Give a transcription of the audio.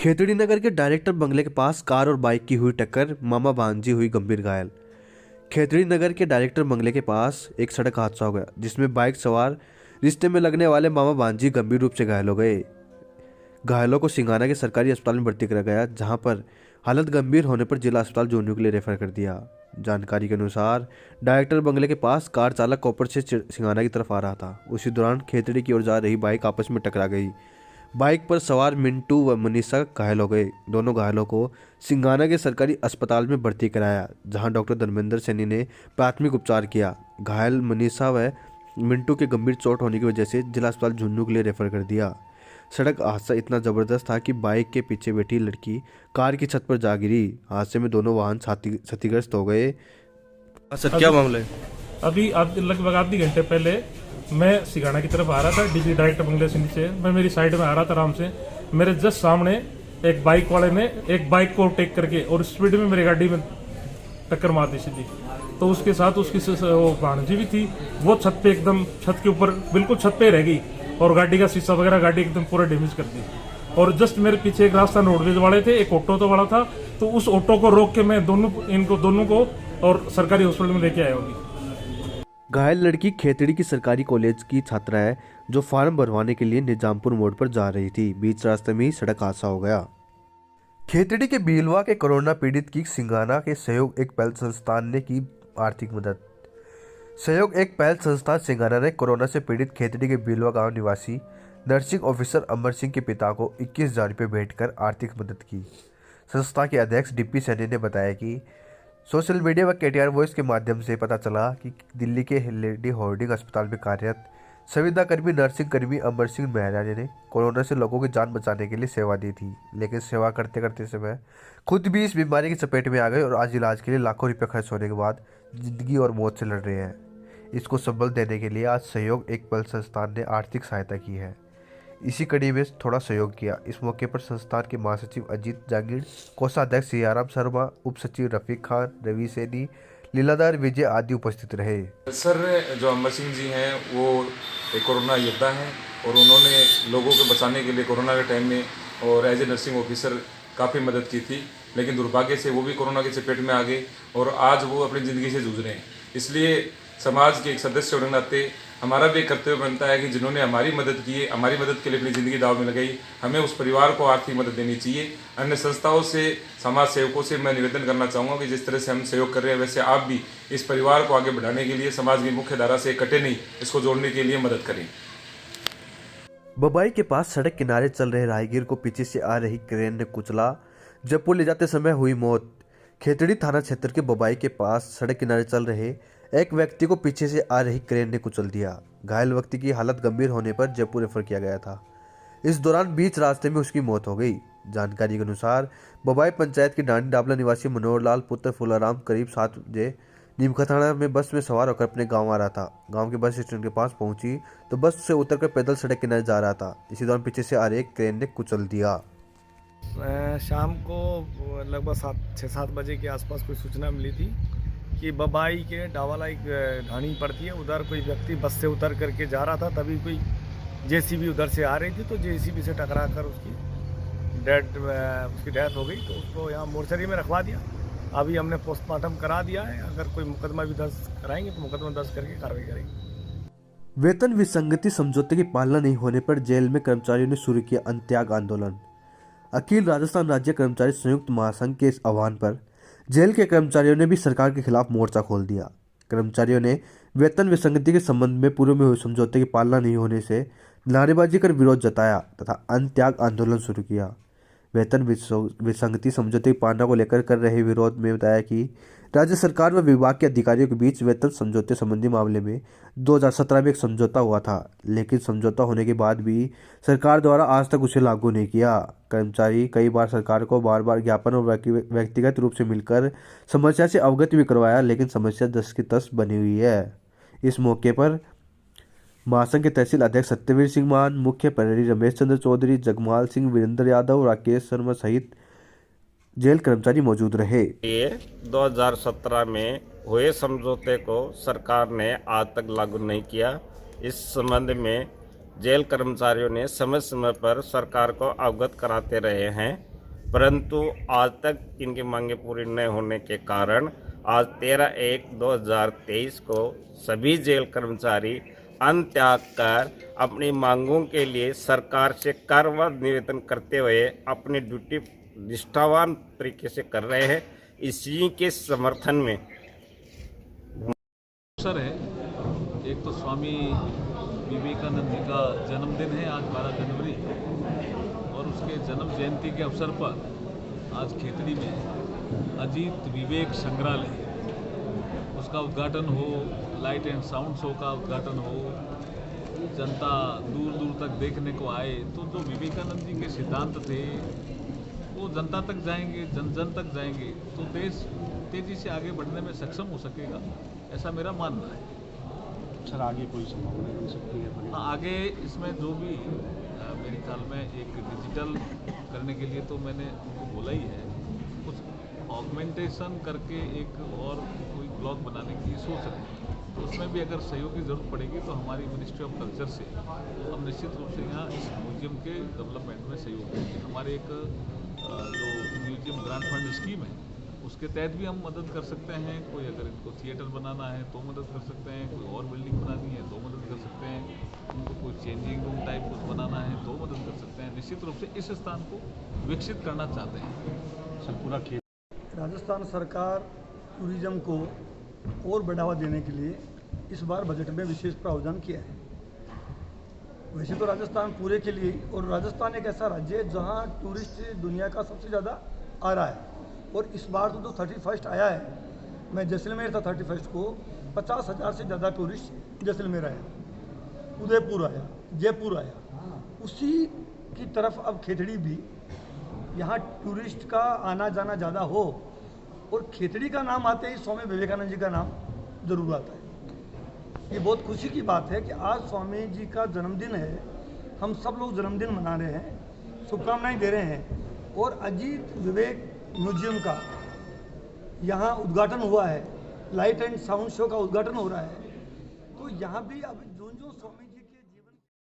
खेतड़ी नगर के डायरेक्टर बंगले के पास कार और बाइक की हुई टक्कर, मामा भांजी हुई गंभीर घायल। खेतड़ी नगर के डायरेक्टर बंगले के पास एक सड़क हादसा हो गया जिसमें बाइक सवार रिश्ते में लगने वाले मामा भांजी गंभीर रूप से घायल हो गए। घायलों को सिंघाना के सरकारी अस्पताल में भर्ती कराया गया, जहां पर हालत गंभीर होने पर जिला अस्पताल जोनू के लिए रेफर कर दिया। जानकारी के अनुसार डायरेक्टर बंगले के पास कार चालक कोपर से सिंघाना की तरफ आ रहा था। उसी दौरान खेतड़ी की ओर जा रही बाइक आपस में टकरा गई। बाइक पर सवार मिंटू व मनीषा घायल हो गए। दोनों घायलों को सिंघाना के सरकारी अस्पताल में भर्ती कराया, जहां डॉक्टर धर्मेंद्र सैनी ने प्राथमिक उपचार किया। घायल मनीषा व मिंटू के गंभीर चोट होने की वजह से जिला अस्पताल झुंझुनू के लिए रेफर कर दिया। सड़क हादसा इतना जबरदस्त था कि बाइक के पीछे बैठी लड़की कार की छत पर जा गिरी। हादसे में दोनों वाहन क्षतिग्रस्त हो गए। सर, क्या मामला है? अभी लगभग आधे घंटे पहले मैं सिंघाना की तरफ आ रहा था, डीजी डायरेक्टर बंगले से नीचे। मैं मेरी साइड में आ रहा था आराम से। मेरे जस्ट सामने एक बाइक वाले ने एक बाइक को टेक करके और स्पीड में मेरी गाड़ी में टक्कर मार दी सीधी। तो उसके साथ उसकी वो भांजी भी थी, वो छत पे एकदम छत के ऊपर बिल्कुल छत पे रह गई और गाड़ी का शीशा वगैरह गाड़ी एकदम पूरा डैमेज कर दी। और जस्ट मेरे पीछे एक राजस्थान रोडवेज वाले थे, एक ऑटो तो वाला था, तो उस ऑटो को रोक के मैं इनको दोनों को और सरकारी हॉस्पिटल में लेके आया होगी। घायल लड़की खेतड़ी की सरकारी कॉलेज की छात्रा है, जो फॉर्म भरवाने के लिए निजामपुर मोड़ पर जा रही थी। बीच रास्ते में ही सड़क हादसा हो गया। खेतड़ी के बीलवा के कोरोना पीड़ित की सिंघाना के सहयोग एक पहल संस्थान ने की आर्थिक मदद। सहयोग एक पहल संस्थान सिंघाना ने कोरोना से पीड़ित खेतड़ी के बीलवा गांव निवासी नर्सिंग ऑफिसर अमर सिंह के पिता को 21,000 रुपये भेंट कर आर्थिक मदद की। संस्था के अध्यक्ष डीपी सैनी ने बताया कि सोशल मीडिया व केटीआर वॉइस के माध्यम से पता चला कि दिल्ली के लेडी हार्डिंग अस्पताल में कार्यरत संविदा कर्मी नर्सिंग कर्मी अमर सिंह मेहरा ने कोरोना से लोगों की जान बचाने के लिए सेवा दी थी, लेकिन सेवा करते करते समय खुद भी इस बीमारी की चपेट में आ गए और आज इलाज के लिए लाखों रुपये खर्च होने के बाद जिंदगी और मौत से लड़ रहे हैं। इसको संबल देने के लिए आज सहयोग एक पल संस्थान ने आर्थिक सहायता की है। इसी कड़ी में थोड़ा सहयोग किया। इस मौके पर संस्थान के महासचिव अजीत जांगीर, कोषाध्यक्ष सियाराम शर्मा, उप सचिव रफीक खान, रवि सैनी, लीलाधर विजय आदि उपस्थित रहे। सर, जो अमर सिंह जी हैं वो एक कोरोना योद्धा हैं और उन्होंने लोगों को बचाने के लिए कोरोना के टाइम में और एज ए नर्सिंग ऑफिसर काफ़ी मदद की थी, लेकिन दुर्भाग्य से वो भी कोरोना की चपेट में आ गए और आज वो अपनी ज़िंदगी से जूझ रहे हैं। इसलिए समाज के एक सदस्य होने के नाते हमारा भी एक कर्तव्य बनता है कि जिन्होंने हमारी मदद की है, हमारी मदद के लिए अपनी ज़िंदगी दाव में लगाई, हमें उस परिवार को आर्थिक मदद देनी चाहिए। अन्य संस्थाओं से, समाज सेवकों से मैं निवेदन करना चाहूँगा कि जिस तरह से हम सहयोग कर रहे हैं, वैसे आप भी इस परिवार को आगे बढ़ाने के लिए समाज की मुख्य धारा से कटे नहीं, इसको जोड़ने के लिए मदद करें। बबाई के पास सड़क किनारे चल रहे राहगीर को पीछे से आ रही क्रेन ने कुचला, जयपुर ले जाते समय हुई मौत। खेतड़ी थाना क्षेत्र के बबाई के पास सड़क किनारे चल रहे एक व्यक्ति को पीछे से आ रही क्रेन ने कुचल दिया। घायल व्यक्ति की हालत गंभीर होने पर जयपुर रेफर किया गया था। इस दौरान बीच रास्ते में उसकी मौत हो गई। जानकारी के अनुसार बबाई पंचायत के डांडी डाबला निवासी मनोहर लाल पुत्र फुलाराम करीब 7 बजे नीमखथाना में बस में सवार होकर अपने गांव आ रहा था। गांव के बस स्टैंड के पास पहुंची तो बस से उतरकर पैदल सड़क किनारे जा रहा था। इसी दौरान पीछे से आ रही क्रेन ने कुचल दिया। शाम को लगभग 6-7 बजे के आसपास कोई सूचना मिली थी कि बबाई के डावाला एक ढाणी पड़ती है, उधर कोई व्यक्ति बस से उतर करके जा रहा था। तभी कोई जेसीबी उधर से आ रही थी, तो जेसीबी से टकरा कर उसकी डेथ हो गई। तो उसको यहाँ मोर्चरी में रखवा दिया। अभी हमने पोस्टमार्टम करा दिया है। अगर कोई मुकदमा भी दर्ज कराएंगे तो मुकदमा दर्ज करके कार्रवाई करेंगे। वेतन विसंगति समझौते की पालना नहीं होने पर जेल में कर्मचारियों ने शुरू किया अंत्याग आंदोलन। अखिल राजस्थान राज्य कर्मचारी संयुक्त महासंघ के इस आह्वान पर जेल के कर्मचारियों ने भी सरकार के खिलाफ मोर्चा खोल दिया। कर्मचारियों ने वेतन विसंगति के संबंध में पूर्व में हुए समझौते की पालना नहीं होने से नारेबाजी कर विरोध जताया तथा अंत्याग आंदोलन शुरू किया। वेतन विसंगति समझौते की पालना को लेकर कर रहे विरोध में बताया कि राज्य सरकार व विभाग के अधिकारियों के बीच वेतन समझौते संबंधी मामले में 2017 में एक समझौता हुआ था, लेकिन समझौता होने के बाद भी सरकार द्वारा आज तक उसे लागू नहीं किया। कर्मचारी कई बार सरकार को बार ज्ञापन और व्यक्तिगत रूप से मिलकर समस्या से अवगत भी करवाया, लेकिन समस्या दस की तस बनी हुई है। इस मौके पर महासंघ के तहसील अध्यक्ष सत्यवीर सिंह मान, मुख्य प्रहरी रमेश चंद्र चौधरी, जगमाल सिंह, वीरेंद्र यादव, राकेश शर्मा सहित जेल कर्मचारी मौजूद रहे। 2017 में हुए समझौते को सरकार ने आज तक लागू नहीं किया। इस संबंध में जेल कर्मचारियों ने समय समय पर सरकार को अवगत कराते रहे हैं। परंतु आज तक इनकी मांगें पूरी न होने के कारण आज 13/1/2023 को सभी जेल कर्मचारी त्याग कर अपनी मांगों के लिए सरकार से कार्यवाही निवेदन करते हुए अपनी ड्यूटी निष्ठावान तरीके से कर रहे हैं। इसी के समर्थन में अवसर है। एक तो स्वामी विवेकानंद जी का जन्मदिन है आज 12 जनवरी, और उसके जन्म जयंती के अवसर पर आज खेतड़ी में अजीत विवेक संग्रहालय उसका उद्घाटन हो, लाइट एंड साउंड शो का उद्घाटन हो, जनता दूर दूर तक देखने को आए। तो जो विवेकानंद जी के सिद्धांत थे वो जनता तक जाएंगे, जन जन तक जाएंगे, तो देश तेजी से आगे बढ़ने में सक्षम हो सकेगा, ऐसा मेरा मानना है। सर आगे कोई संभावना बन सकती है? आगे इसमें जो भी मेरे ख्याल में एक डिजिटल करने के लिए तो मैंने उनको बोला ही है, कुछ ऑगमेंटेशन करके एक और कोई ब्लॉग बनाने की सोच रहे हैं। तो उसमें भी अगर सहयोग की ज़रूरत पड़ेगी तो हमारी मिनिस्ट्री ऑफ कल्चर से हम निश्चित रूप से यहाँ इस म्यूजियम के डेवलपमेंट में सहयोग करेंगे। हमारे एक जो म्यूजियम ग्रांट फंड स्कीम है उसके तहत भी हम मदद कर सकते हैं। कोई अगर इनको थिएटर बनाना है तो मदद कर सकते हैं, कोई और बिल्डिंग बनानी है तो मदद कर सकते हैं, उनको कोई चेंजिंग रूम टाइप कुछ बनाना है तो मदद कर सकते हैं। निश्चित रूप से इस स्थान को विकसित करना चाहते हैं। सर पूरा खेत राजस्थान सरकार टूरिज्म को और बढ़ावा देने के लिए इस बार बजट में विशेष प्रावधान किया है। वैसे तो राजस्थान पूरे के लिए, और राजस्थान एक ऐसा राज्य है जहां टूरिस्ट दुनिया का सबसे ज़्यादा आ रहा है, और इस बार तो जो 31 आया है, मैं जैसलमेर था 31 को 50,000 से ज़्यादा टूरिस्ट जैसलमेर आया, उदयपुर आया, जयपुर आया। उसी की तरफ अब खेतड़ी भी, यहाँ टूरिस्ट का आना जाना ज़्यादा हो, और खेतड़ी का नाम आते ही स्वामी विवेकानंद जी का नाम जरूर आता है। ये बहुत खुशी की बात है कि आज स्वामी जी का जन्मदिन है, हम सब लोग जन्मदिन मना रहे हैं, शुभकामनाएं दे रहे हैं, और अजीत विवेक म्यूजियम का यहाँ उद्घाटन हुआ है, लाइट एंड साउंड शो का उद्घाटन हो रहा है। तो यहाँ भी अब जो स्वामी